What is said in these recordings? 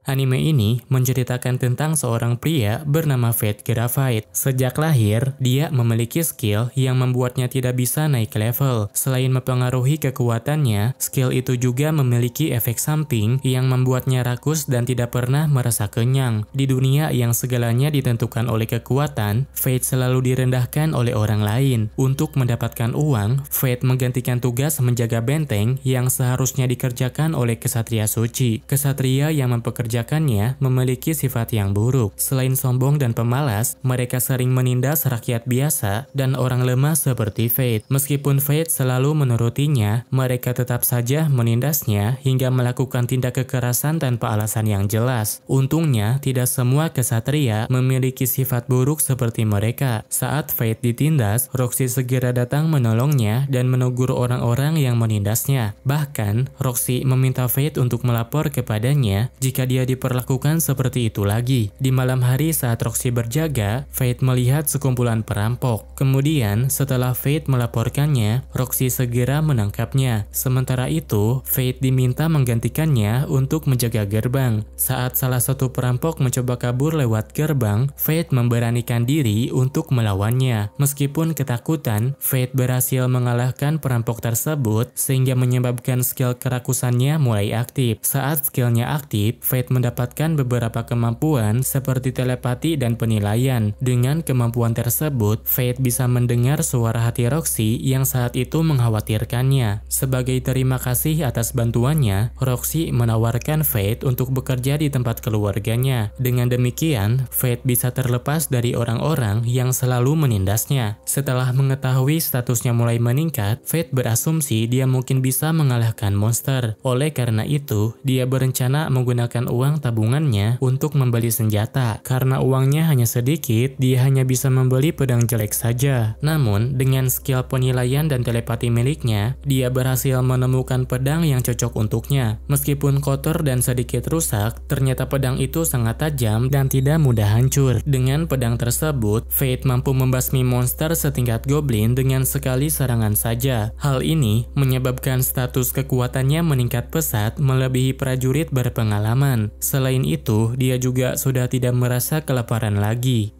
Anime ini menceritakan tentang seorang pria bernama Fate Graphite. Sejak lahir, dia memiliki skill yang membuatnya tidak bisa naik level. Selain mempengaruhi kekuatannya, skill itu juga memiliki efek samping yang membuatnya rakus dan tidak pernah merasa kenyang. Di dunia yang segalanya ditentukan oleh kekuatan, Fate selalu direndahkan oleh orang lain. Untuk mendapatkan uang, Fate menggantikan tugas menjaga benteng yang seharusnya dikerjakan oleh kesatria suci. Kesatria yang mempekerjakannya memiliki sifat yang buruk. Selain sombong dan pemalas, mereka sering menindas rakyat biasa dan orang lemah seperti Fate. Meskipun Fate selalu menurutinya, mereka tetap saja menindasnya hingga melakukan tindak kekerasan tanpa alasan yang jelas. Untungnya, tidak semua kesatria memiliki sifat buruk seperti mereka. Saat Fate ditindas, Roxy segera datang menolongnya dan menegur orang-orang yang menindasnya. Bahkan, Roxy meminta Fate untuk melapor kepadanya jika dia diperlakukan seperti itu lagi. Di malam hari saat Roxy berjaga, Fate melihat sekumpulan perampok. Kemudian, setelah Fate melaporkannya, Roxy segera menangkapnya. Sementara itu, Fate diminta menggantikannya untuk menjaga gerbang. Saat salah satu perampok mencoba kabur lewat gerbang, Fate memberanikan diri untuk melawannya. Meskipun ketakutan, Fate berhasil mengalahkan perampok tersebut sehingga menyebabkan skill kerakusannya mulai aktif. Saat skillnya aktif, Fate mendapatkan beberapa kemampuan seperti telepati dan penilaian. Dengan kemampuan tersebut, Fate bisa mendengar suara hati Roxy yang saat itu mengkhawatirkannya. Sebagai terima kasih atas bantuannya, Roxy menawarkan Fate untuk bekerja di tempat keluarganya. Dengan demikian, Fate bisa terlepas dari orang-orang yang selalu menindasnya. Setelah mengetahui statusnya mulai meningkat, Fate berasumsi dia mungkin bisa mengalahkan monster. Oleh karena itu, dia berencana menggunakan uang tabungannya untuk membeli senjata. Karena uangnya hanya sedikit, dia hanya bisa membeli pedang jelek saja. Namun, dengan skill penilaian dan telepati miliknya, dia berhasil menemukan pedang yang cocok untuknya. Meskipun kotor dan sedikit rusak, ternyata pedang itu sangat tajam dan tidak mudah hancur. Dengan pedang tersebut, Fate mampu membasmi monster setingkat goblin dengan sekali serangan saja. Hal ini menyebabkan status kekuatannya meningkat pesat melebihi prajurit berpengalaman. Selain itu, dia juga sudah tidak merasa kelaparan lagi.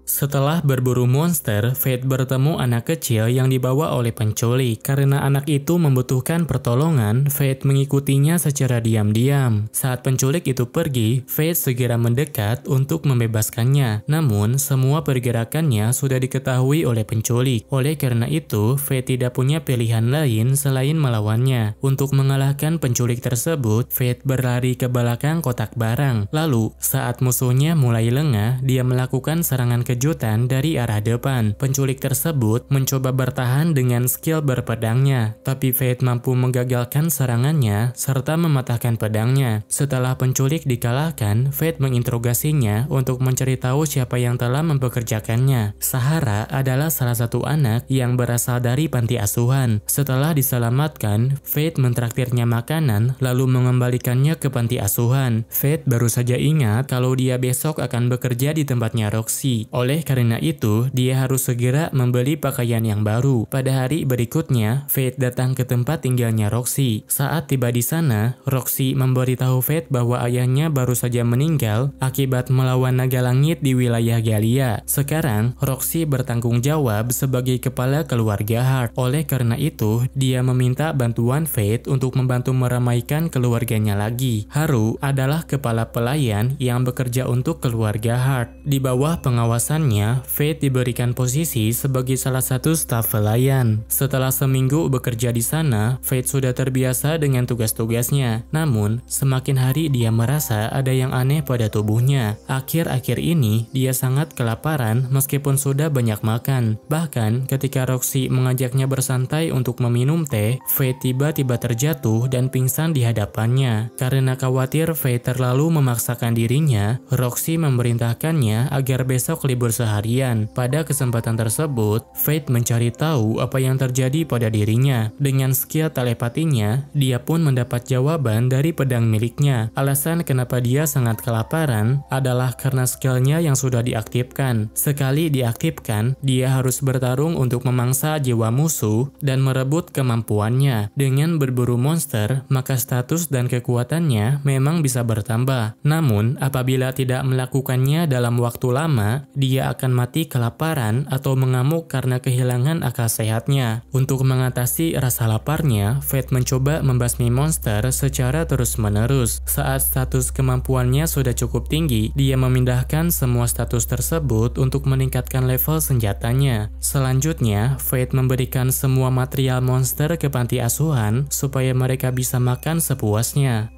Setelah berburu monster, Fate bertemu anak kecil yang dibawa oleh penculik. Karena anak itu membutuhkan pertolongan, Fate mengikutinya secara diam-diam. Saat penculik itu pergi, Fate segera mendekat untuk membebaskannya. Namun, semua pergerakannya sudah diketahui oleh penculik. Oleh karena itu, Fate tidak punya pilihan lain selain melawannya. Untuk mengalahkan penculik tersebut, Fate berlari ke belakang kotak barang. Lalu, saat musuhnya mulai lengah, dia melakukan serangan kejutan dari arah depan. Penculik tersebut mencoba bertahan dengan skill berpedangnya, tapi Fate mampu menggagalkan serangannya serta mematahkan pedangnya. Setelah penculik dikalahkan, Fate menginterogasinya untuk mencari tahu siapa yang telah mempekerjakannya. Sahara adalah salah satu anak yang berasal dari panti asuhan. Setelah diselamatkan, Fate mentraktirnya makanan lalu mengembalikannya ke panti asuhan. Fate baru saja ingat kalau dia besok akan bekerja di tempatnya Roxy. Oleh karena itu, dia harus segera membeli pakaian yang baru. Pada hari berikutnya, Fate datang ke tempat tinggalnya Roxy. Saat tiba di sana, Roxy memberitahu Fate bahwa ayahnya baru saja meninggal akibat melawan naga langit di wilayah Galia. Sekarang, Roxy bertanggung jawab sebagai kepala keluarga Hart. Oleh karena itu, dia meminta bantuan Fate untuk membantu meramaikan keluarganya lagi. Haru adalah kepala pelayan yang bekerja untuk keluarga Hart. Di bawah pengawasan Fate diberikan posisi sebagai salah satu staf pelayan. Setelah seminggu bekerja di sana, Fate sudah terbiasa dengan tugas-tugasnya. Namun, semakin hari dia merasa ada yang aneh pada tubuhnya. Akhir-akhir ini, dia sangat kelaparan meskipun sudah banyak makan. Bahkan, ketika Roxy mengajaknya bersantai untuk meminum teh, Fate tiba-tiba terjatuh dan pingsan di hadapannya. Karena khawatir Fate terlalu memaksakan dirinya, Roxy memerintahkannya agar besok libur libur seharian. Pada kesempatan tersebut, Fate mencari tahu apa yang terjadi pada dirinya. Dengan skill telepatinya, dia pun mendapat jawaban dari pedang miliknya. Alasan kenapa dia sangat kelaparan adalah karena skillnya yang sudah diaktifkan. Sekali diaktifkan, dia harus bertarung untuk memangsa jiwa musuh dan merebut kemampuannya. Dengan berburu monster, maka status dan kekuatannya memang bisa bertambah. Namun, apabila tidak melakukannya dalam waktu lama, dia akan mati kelaparan atau mengamuk karena kehilangan akal sehatnya. Untuk mengatasi rasa laparnya, Fate mencoba membasmi monster secara terus-menerus. Saat status kemampuannya sudah cukup tinggi, dia memindahkan semua status tersebut untuk meningkatkan level senjatanya. Selanjutnya, Fate memberikan semua material monster ke panti asuhan supaya mereka bisa makan sepuasnya.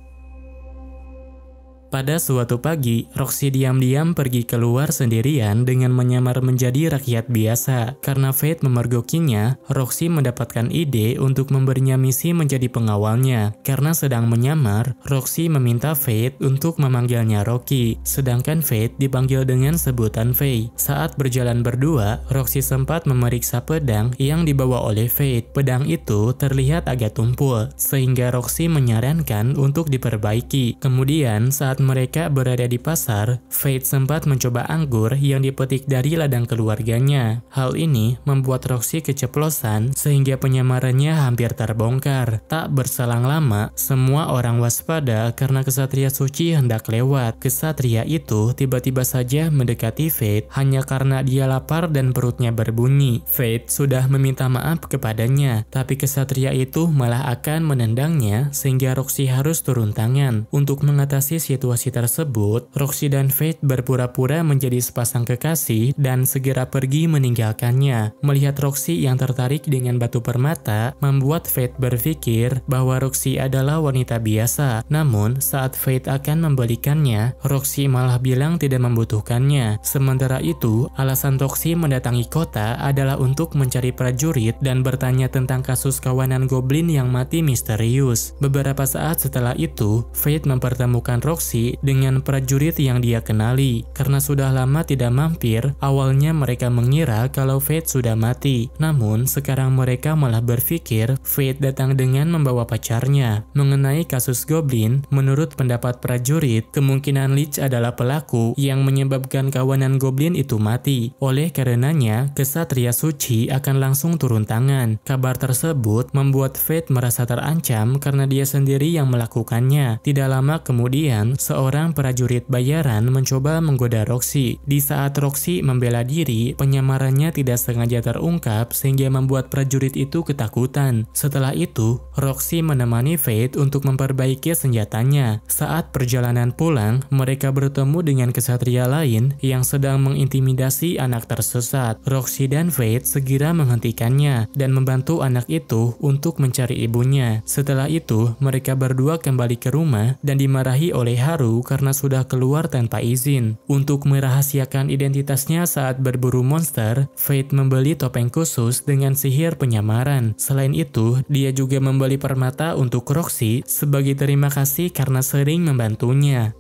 Pada suatu pagi, Roxy diam-diam pergi keluar sendirian dengan menyamar menjadi rakyat biasa. Karena Fate memergokinya, Roxy mendapatkan ide untuk memberinya misi menjadi pengawalnya. Karena sedang menyamar, Roxy meminta Fate untuk memanggilnya Rocky, sedangkan Fate dipanggil dengan sebutan Faye. Saat berjalan berdua, Roxy sempat memeriksa pedang yang dibawa oleh Fate. Pedang itu terlihat agak tumpul, sehingga Roxy menyarankan untuk diperbaiki. Kemudian, saat mereka berada di pasar, Fate sempat mencoba anggur yang dipetik dari ladang keluarganya. Hal ini membuat Roxy keceplosan sehingga penyamarannya hampir terbongkar. Tak berselang lama, semua orang waspada karena kesatria suci hendak lewat. Kesatria itu tiba-tiba saja mendekati Fate hanya karena dia lapar dan perutnya berbunyi. Fate sudah meminta maaf kepadanya, tapi kesatria itu malah akan menendangnya sehingga Roxy harus turun tangan. Untuk mengatasi situasi tersebut, Roxy dan Fate berpura-pura menjadi sepasang kekasih dan segera pergi meninggalkannya. Melihat Roxy yang tertarik dengan batu permata, membuat Fate berpikir bahwa Roxy adalah wanita biasa. Namun, saat Fate akan membelikannya, Roxy malah bilang tidak membutuhkannya. Sementara itu, alasan Roxy mendatangi kota adalah untuk mencari prajurit dan bertanya tentang kasus kawanan goblin yang mati misterius. Beberapa saat setelah itu, Fate mempertemukan Roxy dengan prajurit yang dia kenali. Karena sudah lama tidak mampir, awalnya mereka mengira kalau Fate sudah mati. Namun, sekarang mereka malah berpikir Fate datang dengan membawa pacarnya. Mengenai kasus goblin, menurut pendapat prajurit, kemungkinan Lich adalah pelaku yang menyebabkan kawanan goblin itu mati. Oleh karenanya, kesatria suci akan langsung turun tangan. Kabar tersebut membuat Fate merasa terancam karena dia sendiri yang melakukannya. Tidak lama kemudian, seorang prajurit bayaran mencoba menggoda Roxy. Di saat Roxy membela diri, penyamarannya tidak sengaja terungkap sehingga membuat prajurit itu ketakutan. Setelah itu, Roxy menemani Fate untuk memperbaiki senjatanya. Saat perjalanan pulang, mereka bertemu dengan kesatria lain yang sedang mengintimidasi anak tersesat. Roxy dan Fate segera menghentikannya dan membantu anak itu untuk mencari ibunya. Setelah itu, mereka berdua kembali ke rumah dan dimarahi oleh Haru karena sudah keluar tanpa izin. Untuk merahasiakan identitasnya saat berburu monster, Fate membeli topeng khusus dengan sihir penyamaran. Selain itu, dia juga membeli permata untuk Roxy sebagai terima kasih karena sering membantunya.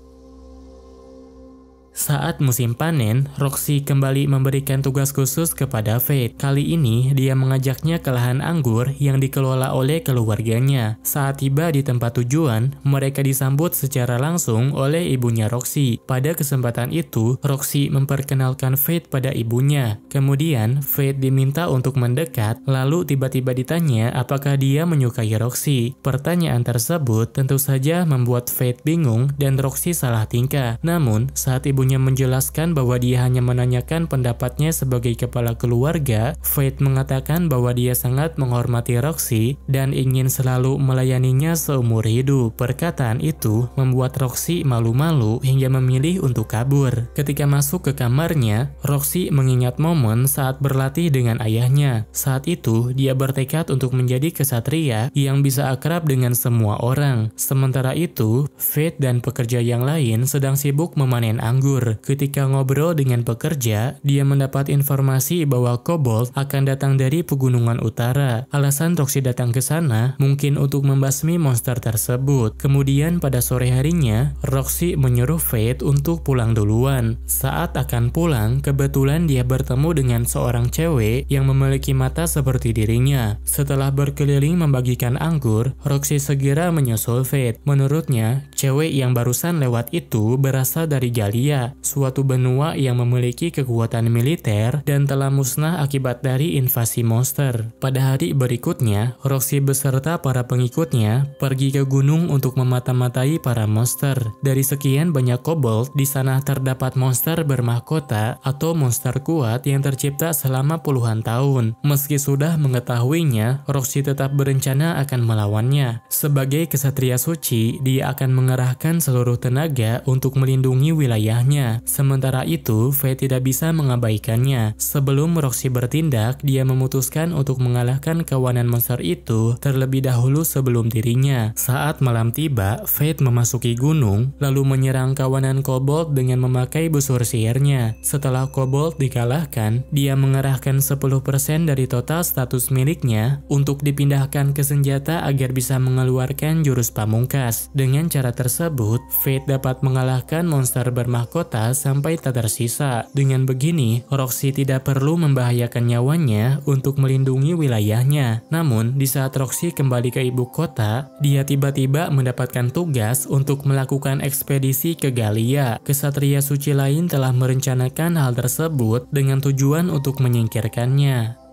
Saat musim panen, Roxy kembali memberikan tugas khusus kepada Fate. Kali ini, dia mengajaknya ke lahan anggur yang dikelola oleh keluarganya. Saat tiba di tempat tujuan, mereka disambut secara langsung oleh ibunya Roxy. Pada kesempatan itu, Roxy memperkenalkan Fate pada ibunya. Kemudian, Fate diminta untuk mendekat, lalu tiba-tiba ditanya apakah dia menyukai Roxy. Pertanyaan tersebut tentu saja membuat Fate bingung dan Roxy salah tingkah. Namun, saat ibunya menjelaskan bahwa dia hanya menanyakan pendapatnya sebagai kepala keluarga, Fate mengatakan bahwa dia sangat menghormati Roxy dan ingin selalu melayaninya seumur hidup. Perkataan itu membuat Roxy malu-malu hingga memilih untuk kabur. Ketika masuk ke kamarnya, Roxy mengingat momen saat berlatih dengan ayahnya. Saat itu, dia bertekad untuk menjadi kesatria yang bisa akrab dengan semua orang. Sementara itu, Fate dan pekerja yang lain sedang sibuk memanen anggur. tidur. Ketika ngobrol dengan pekerja, dia mendapat informasi bahwa kobold akan datang dari pegunungan utara. Alasan Roxy datang ke sana mungkin untuk membasmi monster tersebut. Kemudian pada sore harinya, Roxy menyuruh Fate untuk pulang duluan. Saat akan pulang, kebetulan dia bertemu dengan seorang cewek yang memiliki mata seperti dirinya. Setelah berkeliling membagikan anggur, Roxy segera menyusul Fate. Menurutnya, cewek yang barusan lewat itu berasal dari Galia, suatu benua yang memiliki kekuatan militer dan telah musnah akibat dari invasi monster. Pada hari berikutnya, Roxy beserta para pengikutnya pergi ke gunung untuk memata-matai para monster. Dari sekian banyak kobold, di sana terdapat monster bermahkota atau monster kuat yang tercipta selama puluhan tahun. Meski sudah mengetahuinya, Roxy tetap berencana akan melawannya. Sebagai kesatria suci, dia akan mengerahkan seluruh tenaga untuk melindungi wilayahnya. Sementara itu, Fate tidak bisa mengabaikannya. Sebelum Roxy bertindak, dia memutuskan untuk mengalahkan kawanan monster itu terlebih dahulu sebelum dirinya. Saat malam tiba, Fate memasuki gunung, lalu menyerang kawanan kobold dengan memakai busur sihirnya. Setelah kobold dikalahkan, dia mengerahkan 10% dari total status miliknya untuk dipindahkan ke senjata agar bisa mengeluarkan jurus pamungkas. Dengan cara tersebut, Fate dapat mengalahkan monster bermahkota sampai tak tersisa. Dengan begini, Roxy tidak perlu membahayakan nyawanya untuk melindungi wilayahnya. Namun, di saat Roxy kembali ke ibu kota, dia tiba-tiba mendapatkan tugas untuk melakukan ekspedisi ke Galia. Kesatria suci lain telah merencanakan hal tersebut dengan tujuan untuk menyingkirkannya.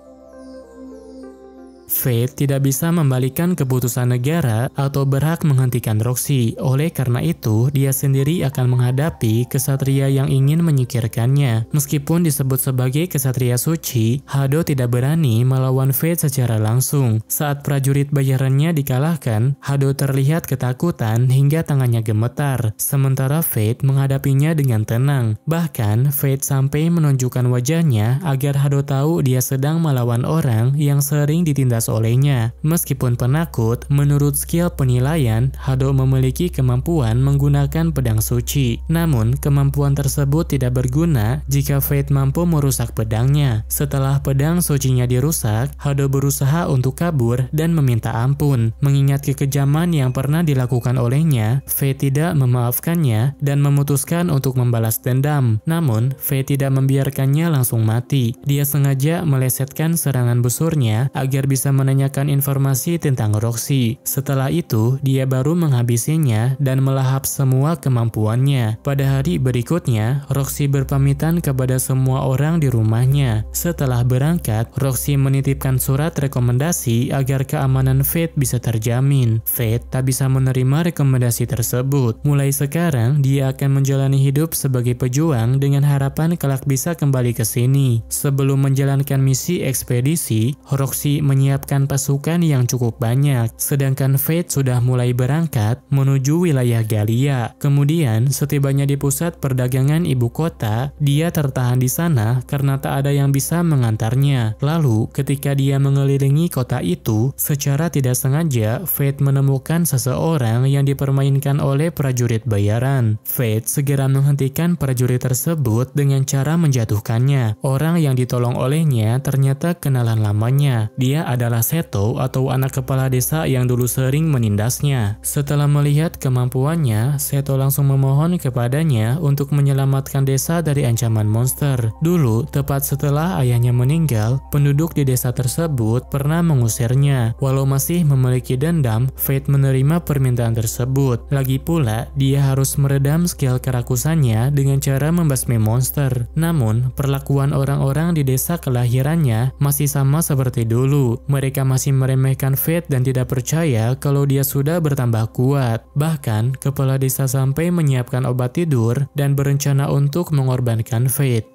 Fate tidak bisa membalikan keputusan negara atau berhak menghentikan Roxy. Oleh karena itu, dia sendiri akan menghadapi kesatria yang ingin menyingkirkannya. Meskipun disebut sebagai kesatria suci, Hado tidak berani melawan Fate secara langsung. Saat prajurit bayarannya dikalahkan, Hado terlihat ketakutan hingga tangannya gemetar. Sementara Fate menghadapinya dengan tenang. Bahkan, Fate sampai menunjukkan wajahnya agar Hado tahu dia sedang melawan orang yang sering ditindas olehnya. Meskipun penakut, menurut skill penilaian, Hado memiliki kemampuan menggunakan pedang suci. Namun, kemampuan tersebut tidak berguna jika Fate mampu merusak pedangnya. Setelah pedang sucinya dirusak, Hado berusaha untuk kabur dan meminta ampun. Mengingat kekejaman yang pernah dilakukan olehnya, Fate tidak memaafkannya dan memutuskan untuk membalas dendam. Namun, Fate tidak membiarkannya langsung mati. Dia sengaja melesetkan serangan busurnya agar bisa menanyakan informasi tentang Roxy. Setelah itu, dia baru menghabisinya dan melahap semua kemampuannya. Pada hari berikutnya, Roxy berpamitan kepada semua orang di rumahnya. Setelah berangkat, Roxy menitipkan surat rekomendasi agar keamanan Fate bisa terjamin. Fate tak bisa menerima rekomendasi tersebut. Mulai sekarang, dia akan menjalani hidup sebagai pejuang dengan harapan kelak bisa kembali ke sini. Sebelum menjalankan misi ekspedisi, Roxy menyiapkan pasukan yang cukup banyak, sedangkan Fate sudah mulai berangkat menuju wilayah Galia. Kemudian, setibanya di pusat perdagangan ibu kota, dia tertahan di sana karena tak ada yang bisa mengantarnya. Lalu, ketika dia mengelilingi kota itu, secara tidak sengaja, Fate menemukan seseorang yang dipermainkan oleh prajurit bayaran. Fate segera menghentikan prajurit tersebut dengan cara menjatuhkannya. Orang yang ditolong olehnya ternyata kenalan lamanya. Dia adalah Seto atau anak kepala desa yang dulu sering menindasnya. Setelah melihat kemampuannya, Seto langsung memohon kepadanya untuk menyelamatkan desa dari ancaman monster. Dulu, tepat setelah ayahnya meninggal, penduduk di desa tersebut pernah mengusirnya. Walau masih memiliki dendam, Fate menerima permintaan tersebut. Lagi pula, dia harus meredam skill kerakusannya dengan cara membasmi monster. Namun, perlakuan orang-orang di desa kelahirannya masih sama seperti dulu. Mereka masih meremehkan Fate dan tidak percaya kalau dia sudah bertambah kuat. Bahkan, kepala desa sampai menyiapkan obat tidur dan berencana untuk mengorbankan Fate.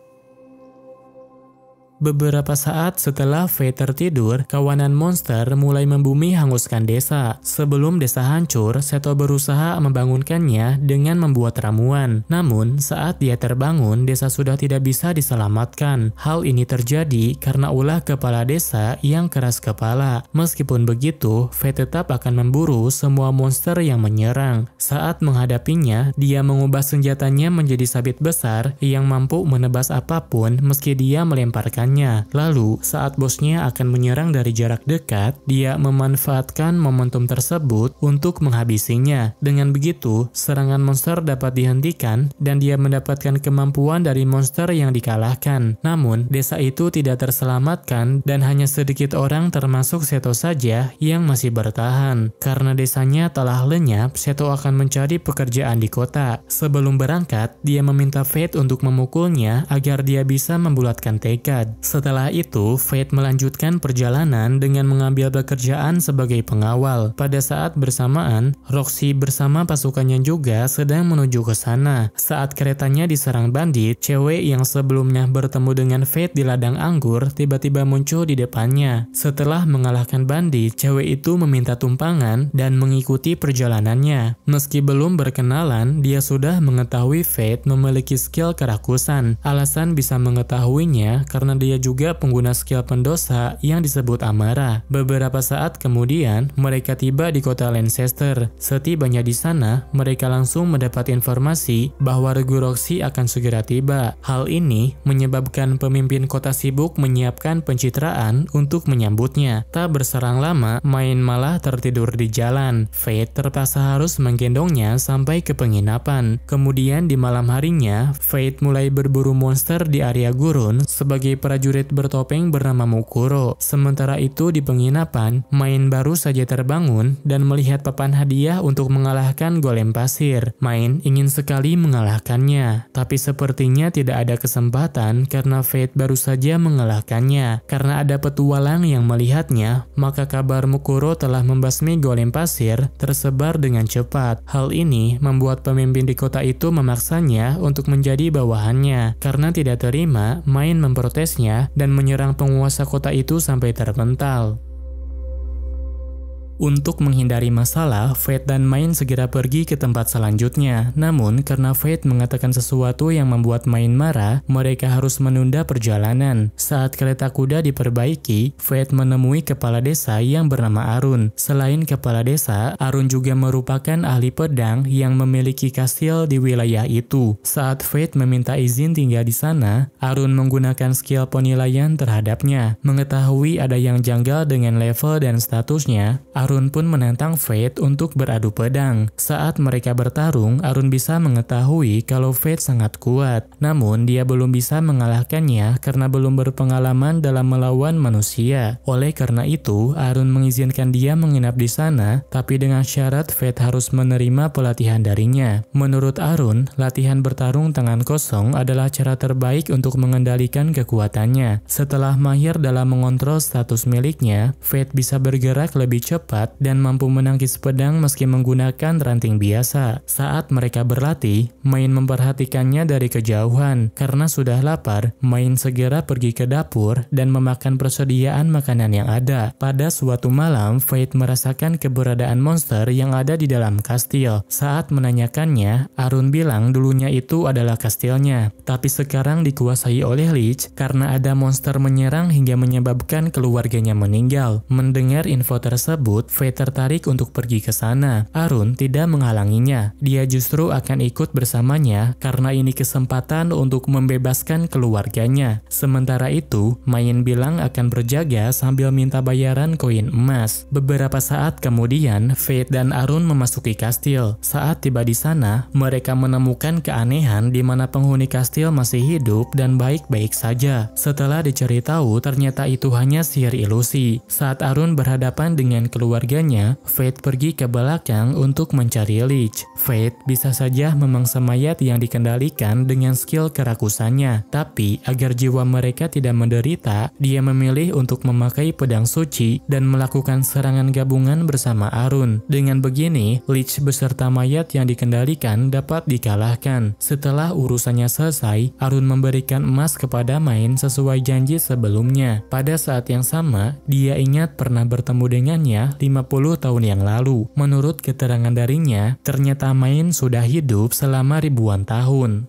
Beberapa saat setelah Fate tertidur, kawanan monster mulai membumi hanguskan desa. Sebelum desa hancur, Seto berusaha membangunkannya dengan membuat ramuan. Namun, saat dia terbangun, desa sudah tidak bisa diselamatkan. Hal ini terjadi karena ulah kepala desa yang keras kepala. Meskipun begitu, Fate tetap akan memburu semua monster yang menyerang. Saat menghadapinya, dia mengubah senjatanya menjadi sabit besar yang mampu menebas apapun meski dia melemparkan. Lalu, saat bosnya akan menyerang dari jarak dekat, dia memanfaatkan momentum tersebut untuk menghabisinya. Dengan begitu, serangan monster dapat dihentikan dan dia mendapatkan kemampuan dari monster yang dikalahkan. Namun, desa itu tidak terselamatkan dan hanya sedikit orang termasuk Seto saja yang masih bertahan. Karena desanya telah lenyap, Seto akan mencari pekerjaan di kota. Sebelum berangkat, dia meminta Fate untuk memukulnya agar dia bisa membulatkan tekad. Setelah itu, Fate melanjutkan perjalanan dengan mengambil pekerjaan sebagai pengawal. Pada saat bersamaan, Roxy bersama pasukannya juga sedang menuju ke sana. Saat keretanya diserang bandit, cewek yang sebelumnya bertemu dengan Fate di ladang anggur tiba-tiba muncul di depannya. Setelah mengalahkan bandit, cewek itu meminta tumpangan dan mengikuti perjalanannya. Meski belum berkenalan, dia sudah mengetahui Fate memiliki skill kerakusan. Alasan bisa mengetahuinya karena dia juga pengguna skill pendosa yang disebut amarah. Beberapa saat kemudian, mereka tiba di kota Lancaster. Setibanya di sana, mereka langsung mendapat informasi bahwa Regu Roxy akan segera tiba. Hal ini menyebabkan pemimpin kota sibuk menyiapkan pencitraan untuk menyambutnya. Tak berserang lama, Main malah tertidur di jalan. Fate terpaksa harus menggendongnya sampai ke penginapan. Kemudian di malam harinya, Fate mulai berburu monster di area gurun sebagai prajurit bertopeng bernama Mukuro. Sementara itu di penginapan, Main baru saja terbangun dan melihat papan hadiah untuk mengalahkan golem pasir. Main ingin sekali mengalahkannya, tapi sepertinya tidak ada kesempatan karena Fate baru saja mengalahkannya. Karena ada petualang yang melihatnya, maka kabar Mukuro telah membasmi golem pasir tersebar dengan cepat. Hal ini membuat pemimpin di kota itu memaksanya untuk menjadi bawahannya. Karena tidak terima, Main memprotesnya dan menyerang penguasa kota itu sampai terpental. Untuk menghindari masalah, Fate dan Main segera pergi ke tempat selanjutnya. Namun, karena Fate mengatakan sesuatu yang membuat Main marah, mereka harus menunda perjalanan. Saat kereta kuda diperbaiki, Fate menemui kepala desa yang bernama Arun. Selain kepala desa, Arun juga merupakan ahli pedang yang memiliki kastil di wilayah itu. Saat Fate meminta izin tinggal di sana, Arun menggunakan skill penilaian terhadapnya. Mengetahui ada yang janggal dengan level dan statusnya, Arun pun menantang Fate untuk beradu pedang. Saat mereka bertarung, Arun bisa mengetahui kalau Fate sangat kuat. Namun, dia belum bisa mengalahkannya karena belum berpengalaman dalam melawan manusia. Oleh karena itu, Arun mengizinkan dia menginap di sana, tapi dengan syarat Fate harus menerima pelatihan darinya. Menurut Arun, latihan bertarung tangan kosong adalah cara terbaik untuk mengendalikan kekuatannya. Setelah mahir dalam mengontrol status miliknya, Fate bisa bergerak lebih cepat dan mampu menangkis pedang meski menggunakan ranting biasa. Saat mereka berlatih, Main memperhatikannya dari kejauhan. Karena sudah lapar, Main segera pergi ke dapur dan memakan persediaan makanan yang ada. Pada suatu malam, Fate merasakan keberadaan monster yang ada di dalam kastil. Saat menanyakannya, Arun bilang dulunya itu adalah kastilnya, tapi sekarang dikuasai oleh Lich karena ada monster menyerang hingga menyebabkan keluarganya meninggal. Mendengar info tersebut, Fate tertarik untuk pergi ke sana. Arun tidak menghalanginya. Dia justru akan ikut bersamanya karena ini kesempatan untuk membebaskan keluarganya. Sementara itu, Main bilang akan berjaga sambil minta bayaran koin emas. Beberapa saat kemudian, Fate dan Arun memasuki kastil. Saat tiba di sana, mereka menemukan keanehan di mana penghuni kastil masih hidup dan baik-baik saja. Setelah dicari tahu, ternyata itu hanya sihir ilusi. Saat Arun berhadapan dengan keluarga keluarganya, Fate pergi ke belakang untuk mencari Lich. Fate bisa saja memangsa mayat yang dikendalikan dengan skill kerakusannya, tapi agar jiwa mereka tidak menderita, dia memilih untuk memakai pedang suci dan melakukan serangan gabungan bersama Arun. Dengan begini, Lich beserta mayat yang dikendalikan dapat dikalahkan. Setelah urusannya selesai, Arun memberikan emas kepada Main sesuai janji sebelumnya. Pada saat yang sama, dia ingat pernah bertemu dengannya 50 tahun yang lalu. Menurut keterangan darinya, ternyata Main sudah hidup selama ribuan tahun.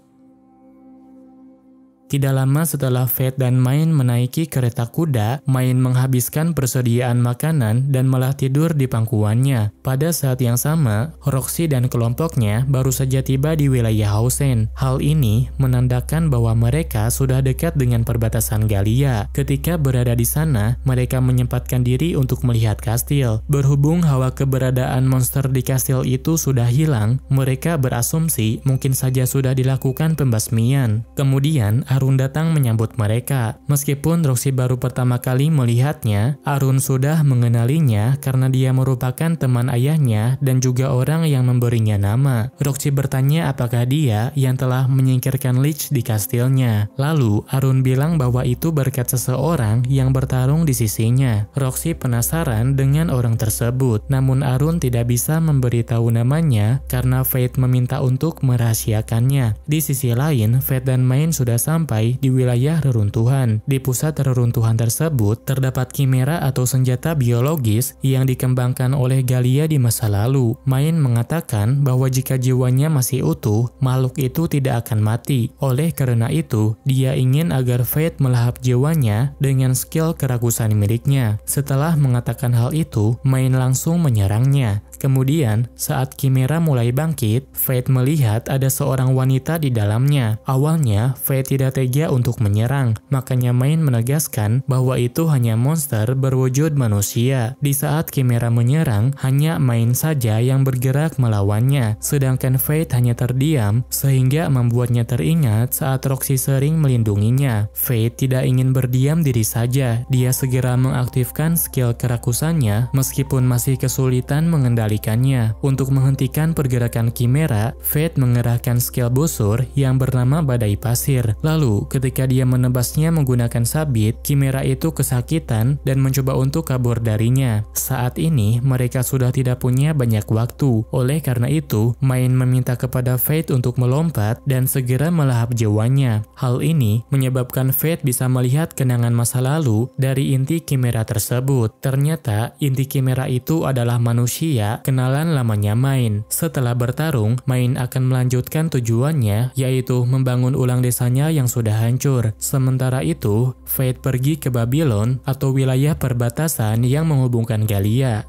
Tidak lama setelah Fate dan Main menaiki kereta kuda, Main menghabiskan persediaan makanan dan malah tidur di pangkuannya. Pada saat yang sama, Roxy dan kelompoknya baru saja tiba di wilayah Hausen. Hal ini menandakan bahwa mereka sudah dekat dengan perbatasan Galia. Ketika berada di sana, mereka menyempatkan diri untuk melihat kastil. Berhubung hawa keberadaan monster di kastil itu sudah hilang, mereka berasumsi mungkin saja sudah dilakukan pembasmian. Kemudian, Arun datang menyambut mereka. Meskipun Roxy baru pertama kali melihatnya, Arun sudah mengenalinya karena dia merupakan teman ayahnya dan juga orang yang memberinya nama. Roxy bertanya apakah dia yang telah menyingkirkan Lich di kastilnya. Lalu Arun bilang bahwa itu berkat seseorang yang bertarung di sisinya. Roxy penasaran dengan orang tersebut, namun Arun tidak bisa memberitahu namanya karena Fate meminta untuk merahasiakannya. Di sisi lain, Fate dan Main sudah sampai di wilayah reruntuhan. Di pusat reruntuhan tersebut terdapat kimera atau senjata biologis yang dikembangkan oleh Galia di masa lalu. Main mengatakan bahwa jika jiwanya masih utuh, makhluk itu tidak akan mati. Oleh karena itu, dia ingin agar Fate melahap jiwanya dengan skill kerakusan miliknya. Setelah mengatakan hal itu, Main langsung menyerangnya. Kemudian, saat kimera mulai bangkit, Fate melihat ada seorang wanita di dalamnya. Awalnya, Fate tidak tega untuk menyerang, makanya Main menegaskan bahwa itu hanya monster berwujud manusia. Di saat kimera menyerang, hanya Main saja yang bergerak melawannya, sedangkan Fate hanya terdiam, sehingga membuatnya teringat saat Roxy sering melindunginya. Fate tidak ingin berdiam diri saja, dia segera mengaktifkan skill kerakusannya meskipun masih kesulitan mengendalikannya. Untuk menghentikan pergerakan kimera, Fate mengerahkan skill busur yang bernama badai pasir. Lalu, ketika dia menebasnya menggunakan sabit, kimera itu kesakitan dan mencoba untuk kabur darinya. Saat ini, mereka sudah tidak punya banyak waktu. Oleh karena itu, Main meminta kepada Fate untuk melompat dan segera melahap jiwanya. Hal ini menyebabkan Fate bisa melihat kenangan masa lalu dari inti kimera tersebut. Ternyata, inti kimera itu adalah manusia kenalan lamanya Main. Setelah bertarung, Main akan melanjutkan tujuannya, yaitu membangun ulang desanya yang sudah hancur. Sementara itu, Fate pergi ke Babylon atau wilayah perbatasan yang menghubungkan Galia.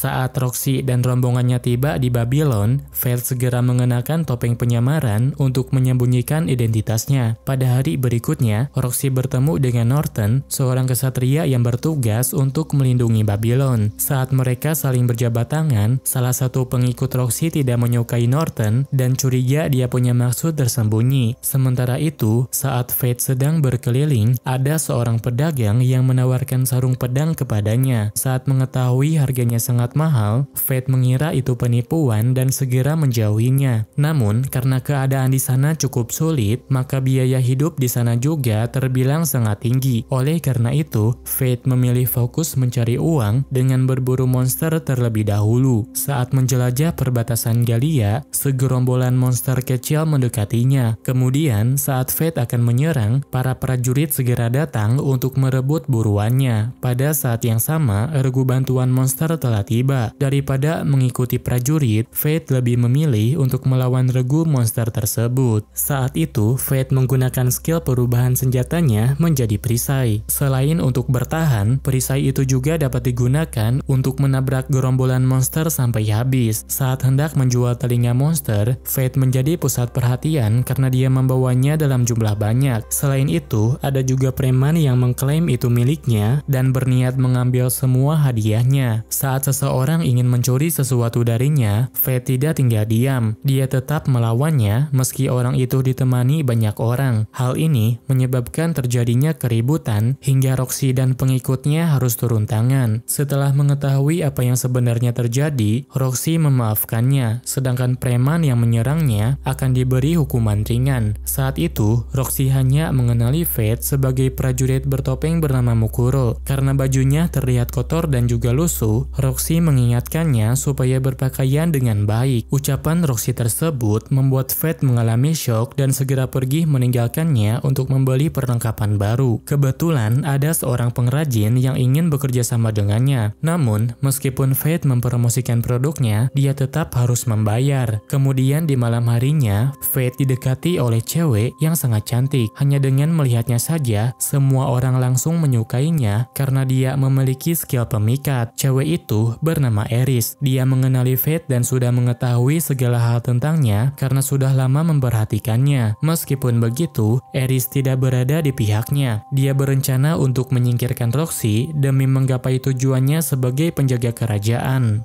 Saat Roxy dan rombongannya tiba di Babylon, Fate segera mengenakan topeng penyamaran untuk menyembunyikan identitasnya. Pada hari berikutnya, Roxy bertemu dengan Norton, seorang kesatria yang bertugas untuk melindungi Babylon. Saat mereka saling berjabat tangan, salah satu pengikut Roxy tidak menyukai Norton dan curiga dia punya maksud tersembunyi. Sementara itu, saat Fate sedang berkeliling, ada seorang pedagang yang menawarkan sarung pedang kepadanya. Saat mengetahui harganya sangat mahal, Fate mengira itu penipuan dan segera menjauhinya. Namun, karena keadaan di sana cukup sulit, maka biaya hidup di sana juga terbilang sangat tinggi. Oleh karena itu, Fate memilih fokus mencari uang dengan berburu monster terlebih dahulu. Saat menjelajah perbatasan Galia, segerombolan monster kecil mendekatinya. Kemudian, saat Fate akan menyerang, para prajurit segera datang untuk merebut buruannya. Pada saat yang sama, regu bantuan monster telah tiba. Daripada mengikuti prajurit, Fate lebih memilih untuk melawan regu monster tersebut. Saat itu, Fate menggunakan skill perubahan senjatanya menjadi perisai. Selain untuk bertahan, perisai itu juga dapat digunakan untuk menabrak gerombolan monster sampai habis. Saat hendak menjual telinga monster, Fate menjadi pusat perhatian karena dia membawanya dalam jumlah banyak. Selain itu, ada juga preman yang mengklaim itu miliknya dan berniat mengambil semua hadiahnya. Saat seseorang ingin mencuri sesuatu darinya, Fate tidak tinggal diam. Dia tetap melawannya meski orang itu ditemani banyak orang. Hal ini menyebabkan terjadinya keributan hingga Roxy dan pengikutnya harus turun tangan. Setelah mengetahui apa yang sebenarnya terjadi, Roxy memaafkannya, sedangkan preman yang menyerangnya akan diberi hukuman ringan. Saat itu, Roxy hanya mengenali Fate sebagai prajurit bertopeng bernama Mukuro. Karena bajunya terlihat kotor dan juga lusuh, Roxy mengingatkannya supaya berpakaian dengan baik. Ucapan Roxy tersebut membuat Fate mengalami shock dan segera pergi meninggalkannya untuk membeli perlengkapan baru. Kebetulan ada seorang pengrajin yang ingin bekerja sama dengannya. Namun, meskipun Fate mempromosikan produknya, dia tetap harus membayar. Kemudian di malam harinya, Fate didekati oleh cewek yang sangat cantik. Hanya dengan melihatnya saja, semua orang langsung menyukainya karena dia memiliki skill pemikat. Cewek itu bernama Eris. Dia mengenali Fate dan sudah mengetahui segala hal tentangnya karena sudah lama memperhatikannya. Meskipun begitu, Eris tidak berada di pihaknya. Dia berencana untuk menyingkirkan Roxy demi menggapai tujuannya sebagai penjaga kerajaan.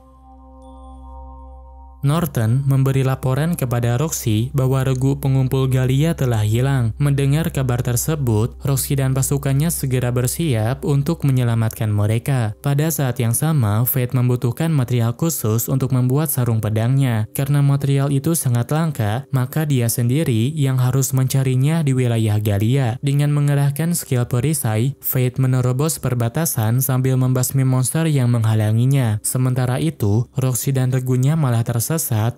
Norton memberi laporan kepada Roxy bahwa regu pengumpul Galia telah hilang. Mendengar kabar tersebut, Roxy dan pasukannya segera bersiap untuk menyelamatkan mereka. Pada saat yang sama, Fate membutuhkan material khusus untuk membuat sarung pedangnya. Karena material itu sangat langka, maka dia sendiri yang harus mencarinya di wilayah Galia. Dengan mengerahkan skill perisai, Fate menerobos perbatasan sambil membasmi monster yang menghalanginya. Sementara itu, Roxy dan regunya malah tersesat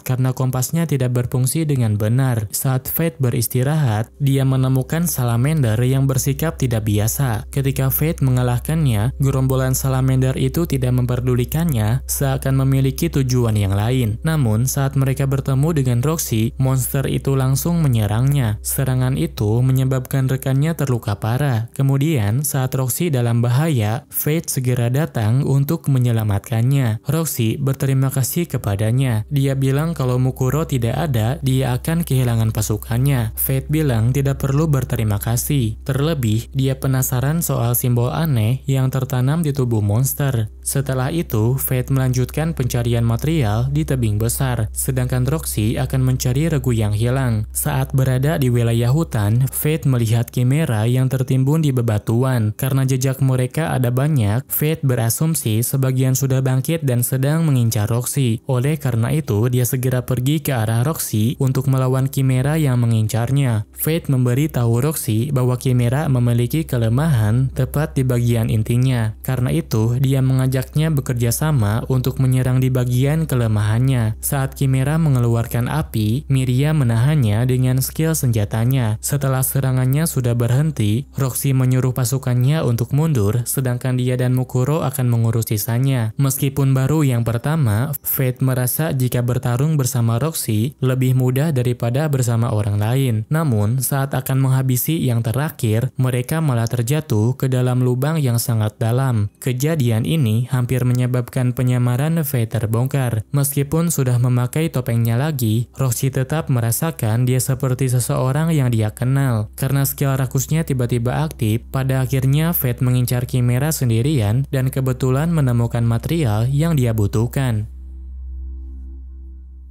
karena kompasnya tidak berfungsi dengan benar. Saat Fate beristirahat, dia menemukan salamander yang bersikap tidak biasa. Ketika Fate mengalahkannya, gerombolan salamander itu tidak memperdulikannya, seakan memiliki tujuan yang lain. Namun, saat mereka bertemu dengan Roxy, monster itu langsung menyerangnya. Serangan itu menyebabkan rekannya terluka parah. Kemudian, saat Roxy dalam bahaya, Fate segera datang untuk menyelamatkannya. Roxy berterima kasih kepadanya. Dia bilang kalau Mukuro tidak ada, dia akan kehilangan pasukannya. Fate bilang tidak perlu berterima kasih. Terlebih, dia penasaran soal simbol aneh yang tertanam di tubuh monster. Setelah itu, Fate melanjutkan pencarian material di tebing besar, sedangkan Roxy akan mencari regu yang hilang. Saat berada di wilayah hutan, Fate melihat Chimera yang tertimbun di bebatuan. Karena jejak mereka ada banyak, Fate berasumsi sebagian sudah bangkit dan sedang mengincar Roxy. Oleh karena itu, dia segera pergi ke arah Roxy untuk melawan Chimera yang mengincarnya. Fate memberi tahu Roxy bahwa Chimera memiliki kelemahan tepat di bagian intinya. Karena itu, dia mengajaknya bekerja sama untuk menyerang di bagian kelemahannya. Saat Chimera mengeluarkan api, Miria menahannya dengan skill senjatanya. Setelah serangannya sudah berhenti, Roxy menyuruh pasukannya untuk mundur, sedangkan dia dan Mukuro akan mengurus sisanya. Meskipun baru yang pertama, Fate merasa jika bertarung bersama Roxy lebih mudah daripada bersama orang lain. Namun, saat akan menghabisi yang terakhir, mereka malah terjatuh ke dalam lubang yang sangat dalam. Kejadian ini hampir menyebabkan penyamaran Fate terbongkar. Meskipun sudah memakai topengnya lagi, Roxy tetap merasakan dia seperti seseorang yang dia kenal. Karena skill rakusnya tiba-tiba aktif, pada akhirnya Fate mengincar Chimera sendirian dan kebetulan menemukan material yang dia butuhkan.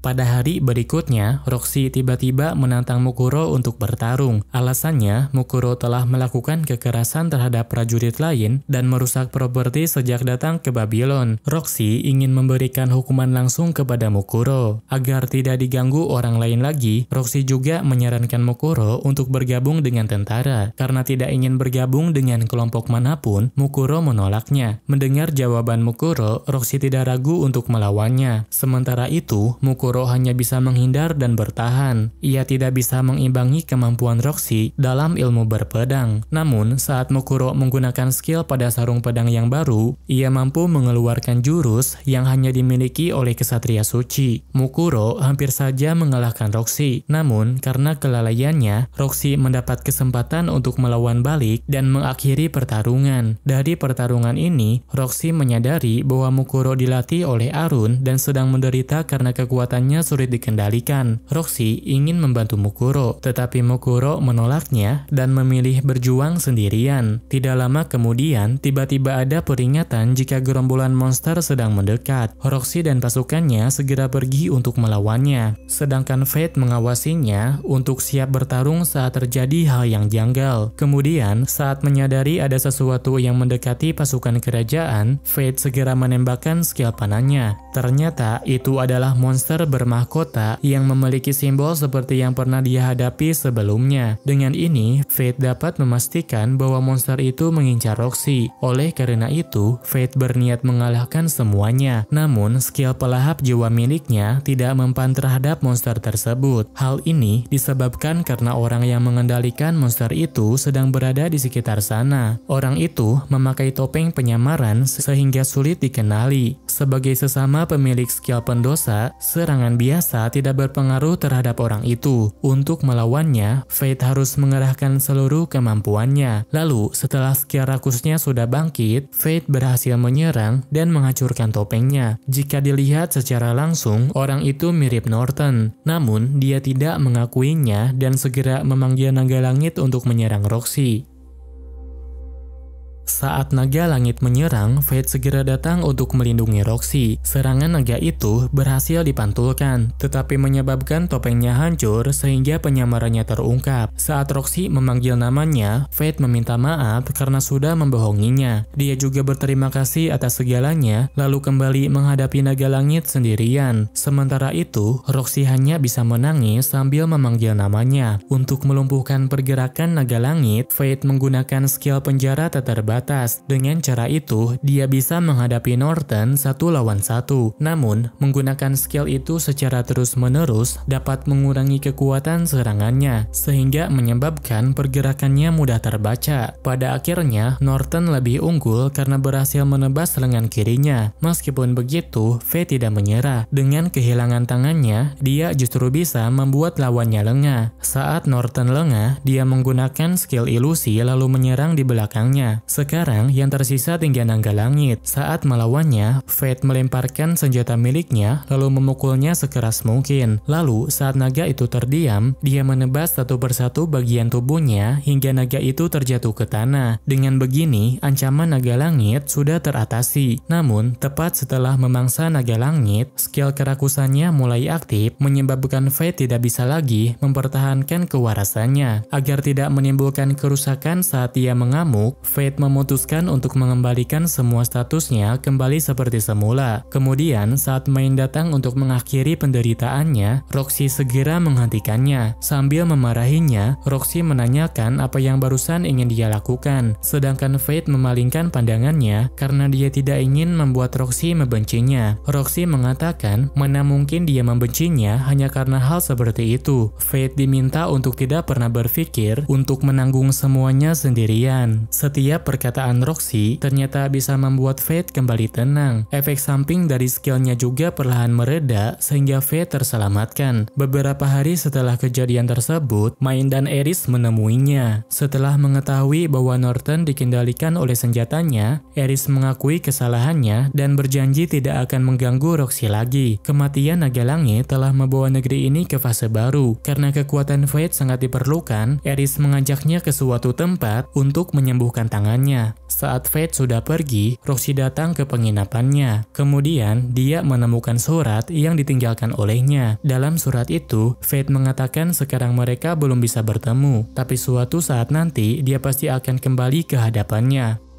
Pada hari berikutnya, Roxy tiba-tiba menantang Mukuro untuk bertarung. Alasannya, Mukuro telah melakukan kekerasan terhadap prajurit lain dan merusak properti sejak datang ke Babylon. Roxy ingin memberikan hukuman langsung kepada Mukuro. Agar tidak diganggu orang lain lagi, Roxy juga menyarankan Mukuro untuk bergabung dengan tentara. Karena tidak ingin bergabung dengan kelompok manapun, Mukuro menolaknya. Mendengar jawaban Mukuro, Roxy tidak ragu untuk melawannya. Sementara itu, Mukuro hanya bisa menghindar dan bertahan. Ia tidak bisa mengimbangi kemampuan Roxy dalam ilmu berpedang. Namun, saat Mukuro menggunakan skill pada sarung pedang yang baru, ia mampu mengeluarkan jurus yang hanya dimiliki oleh kesatria suci. Mukuro hampir saja mengalahkan Roxy. Namun, karena kelalaiannya, Roxy mendapat kesempatan untuk melawan balik dan mengakhiri pertarungan. Dari pertarungan ini, Roxy menyadari bahwa Mukuro dilatih oleh Arun dan sedang menderita karena kekuatan kekuatannya sulit dikendalikan. Roxy ingin membantu Mukuro, tetapi Mukuro menolaknya dan memilih berjuang sendirian. Tidak lama kemudian, tiba-tiba ada peringatan jika gerombolan monster sedang mendekat. Roxy dan pasukannya segera pergi untuk melawannya, sedangkan Fate mengawasinya untuk siap bertarung saat terjadi hal yang janggal. Kemudian, saat menyadari ada sesuatu yang mendekati pasukan kerajaan, Fate segera menembakkan skill panahnya. Ternyata itu adalah monster bermahkota yang memiliki simbol seperti yang pernah dia hadapi sebelumnya. Dengan ini, Fate dapat memastikan bahwa monster itu mengincar Roxy. Oleh karena itu, Fate berniat mengalahkan semuanya. Namun, skill pelahap jiwa miliknya tidak mempan terhadap monster tersebut. Hal ini disebabkan karena orang yang mengendalikan monster itu sedang berada di sekitar sana. Orang itu memakai topeng penyamaran sehingga sulit dikenali. Sebagai sesama pemilik skill pendosa, serangan biasa tidak berpengaruh terhadap orang itu. Untuk melawannya, Fate harus mengerahkan seluruh kemampuannya. Lalu, setelah skill rakusnya sudah bangkit, Fate berhasil menyerang dan menghancurkan topengnya. Jika dilihat secara langsung, orang itu mirip Norton. Namun, dia tidak mengakuinya dan segera memanggil naga langit untuk menyerang Roxy. Saat naga langit menyerang, Fate segera datang untuk melindungi Roxy. Serangan naga itu berhasil dipantulkan, tetapi menyebabkan topengnya hancur sehingga penyamarannya terungkap. Saat Roxy memanggil namanya, Fate meminta maaf karena sudah membohonginya. Dia juga berterima kasih atas segalanya, lalu kembali menghadapi naga langit sendirian. Sementara itu, Roxy hanya bisa menangis sambil memanggil namanya. Untuk melumpuhkan pergerakan naga langit, Fate menggunakan skill penjara tak terbatas. Dengan cara itu, dia bisa menghadapi Norton 1 lawan 1. Namun, menggunakan skill itu secara terus-menerus dapat mengurangi kekuatan serangannya, sehingga menyebabkan pergerakannya mudah terbaca. Pada akhirnya, Norton lebih unggul karena berhasil menebas lengan kirinya. Meskipun begitu, Fate tidak menyerah. Dengan kehilangan tangannya, dia justru bisa membuat lawannya lengah. Saat Norton lengah, dia menggunakan skill ilusi lalu menyerang di belakangnya. Sekarang yang tersisa tinggal naga langit. Saat melawannya, Fate melemparkan senjata miliknya lalu memukulnya sekeras mungkin. Lalu saat naga itu terdiam, dia menebas satu persatu bagian tubuhnya hingga naga itu terjatuh ke tanah. Dengan begini, ancaman naga langit sudah teratasi. Namun, tepat setelah memangsa naga langit, skill kerakusannya mulai aktif menyebabkan Fate tidak bisa lagi mempertahankan kewarasannya. Agar tidak menimbulkan kerusakan saat dia mengamuk, Fate memutuskan untuk mengembalikan semua statusnya kembali seperti semula. Kemudian, saat Main datang untuk mengakhiri penderitaannya, Roxy segera menghentikannya. Sambil memarahinya, Roxy menanyakan apa yang barusan ingin dia lakukan. Sedangkan Fate memalingkan pandangannya karena dia tidak ingin membuat Roxy membencinya. Roxy mengatakan mana mungkin dia membencinya hanya karena hal seperti itu. Fate diminta untuk tidak pernah berpikir untuk menanggung semuanya sendirian. Setiap perkataan Roxy ternyata bisa membuat Fate kembali tenang. Efek samping dari skillnya juga perlahan mereda sehingga Fate terselamatkan. Beberapa hari setelah kejadian tersebut, Main dan Eris menemuinya. Setelah mengetahui bahwa Norton dikendalikan oleh senjatanya, Eris mengakui kesalahannya dan berjanji tidak akan mengganggu Roxy lagi. Kematian naga langit telah membawa negeri ini ke fase baru. Karena kekuatan Fate sangat diperlukan, Eris mengajaknya ke suatu tempat untuk menyembuhkan tangannya. Saat Fate sudah pergi, Roxy datang ke penginapannya. Kemudian, dia menemukan surat yang ditinggalkan olehnya. Dalam surat itu, Fate mengatakan sekarang mereka belum bisa bertemu, tapi suatu saat nanti dia pasti akan kembali ke hadapannya.